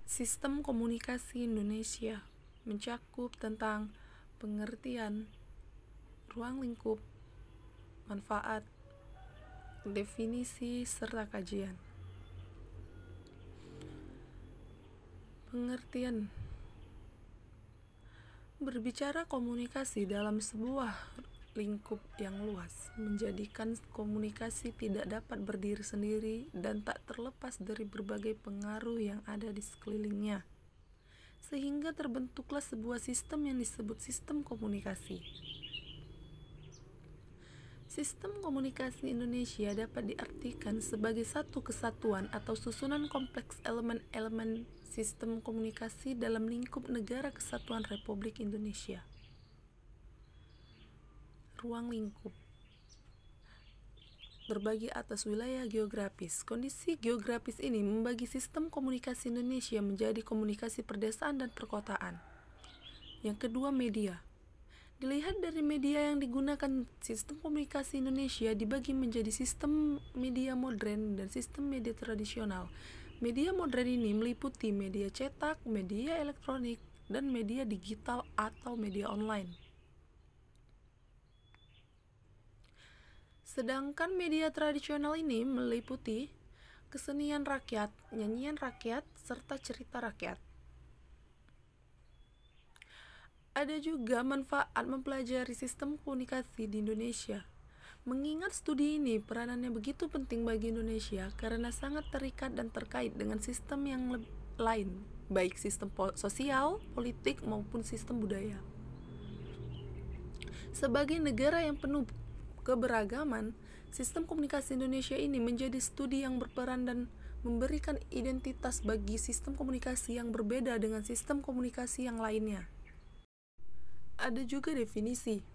Sistem komunikasi Indonesia mencakup tentang pengertian, ruang lingkup, manfaat, definisi, serta kajian. Pengertian: berbicara komunikasi dalam sebuah lingkup yang luas, menjadikan komunikasi tidak dapat berdiri sendiri dan tak terlepas dari berbagai pengaruh yang ada di sekelilingnya, sehingga terbentuklah sebuah sistem yang disebut sistem komunikasi. Sistem komunikasi Indonesia dapat diartikan sebagai satu kesatuan atau susunan kompleks elemen-elemen sistem komunikasi dalam lingkup Negara Kesatuan Republik Indonesia. Ruang lingkup berbagi atas wilayah geografis. Kondisi geografis ini membagi sistem komunikasi Indonesia menjadi komunikasi perdesaan dan perkotaan. Yang kedua, media. Dilihat dari media yang digunakan, sistem komunikasi Indonesia dibagi menjadi sistem media modern dan sistem media tradisional. Media modern ini meliputi media cetak, media elektronik, dan media digital atau media online. Sedangkan media tradisional ini meliputi kesenian rakyat, nyanyian rakyat, serta cerita rakyat. Ada juga manfaat mempelajari sistem komunikasi di Indonesia. Mengingat studi ini peranannya begitu penting bagi Indonesia karena sangat terikat dan terkait dengan sistem yang lain, baik sistem sosial, politik, maupun sistem budaya. Sebagai negara yang penuh keberagaman, sistem komunikasi Indonesia ini menjadi studi yang berperan dan memberikan identitas bagi sistem komunikasi yang berbeda dengan sistem komunikasi yang lainnya. Ada juga definisi.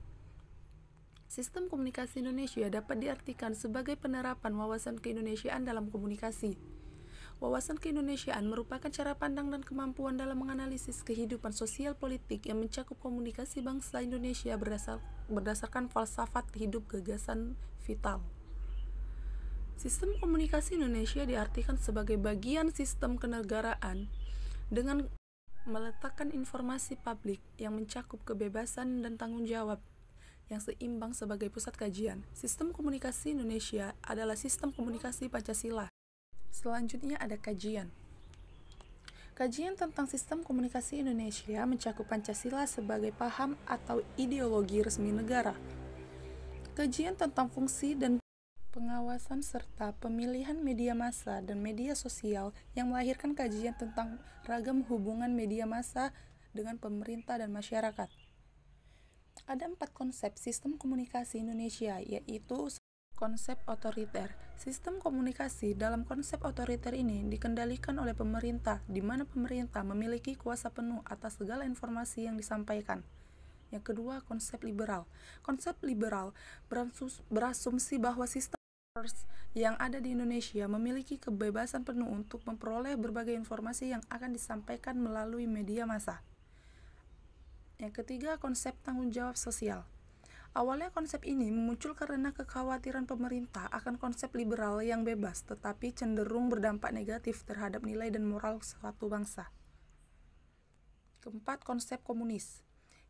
Sistem komunikasi Indonesia dapat diartikan sebagai penerapan wawasan keindonesiaan dalam komunikasi. Wawasan keindonesiaan merupakan cara pandang dan kemampuan dalam menganalisis kehidupan sosial politik yang mencakup komunikasi bangsa Indonesia berdasarkan falsafat hidup gagasan vital. Sistem komunikasi Indonesia diartikan sebagai bagian sistem kenegaraan dengan meletakkan informasi publik yang mencakup kebebasan dan tanggung jawab yang seimbang sebagai pusat kajian. Sistem komunikasi Indonesia adalah sistem komunikasi Pancasila. Selanjutnya ada kajian. Kajian tentang sistem komunikasi Indonesia mencakup Pancasila sebagai paham atau ideologi resmi negara. Kajian tentang fungsi dan pengawasan serta pemilihan media massa dan media sosial yang melahirkan kajian tentang ragam hubungan media massa dengan pemerintah dan masyarakat. Ada 4 konsep sistem komunikasi Indonesia, yaitu konsep otoriter. Sistem komunikasi dalam konsep otoriter ini dikendalikan oleh pemerintah, di mana pemerintah memiliki kuasa penuh atas segala informasi yang disampaikan. Yang kedua, konsep liberal. Konsep liberal berasumsi bahwa sistem yang ada di Indonesia memiliki kebebasan penuh untuk memperoleh berbagai informasi yang akan disampaikan melalui media massa. Yang ketiga, konsep tanggung jawab sosial. Awalnya konsep ini muncul karena kekhawatiran pemerintah akan konsep liberal yang bebas, tetapi cenderung berdampak negatif terhadap nilai dan moral suatu bangsa. Keempat, konsep komunis.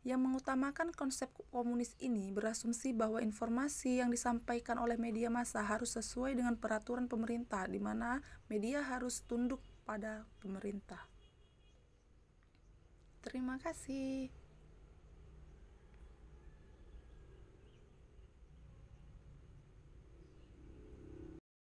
Yang mengutamakan konsep komunis ini berasumsi bahwa informasi yang disampaikan oleh media massa harus sesuai dengan peraturan pemerintah, di mana media harus tunduk pada pemerintah. Terima kasih.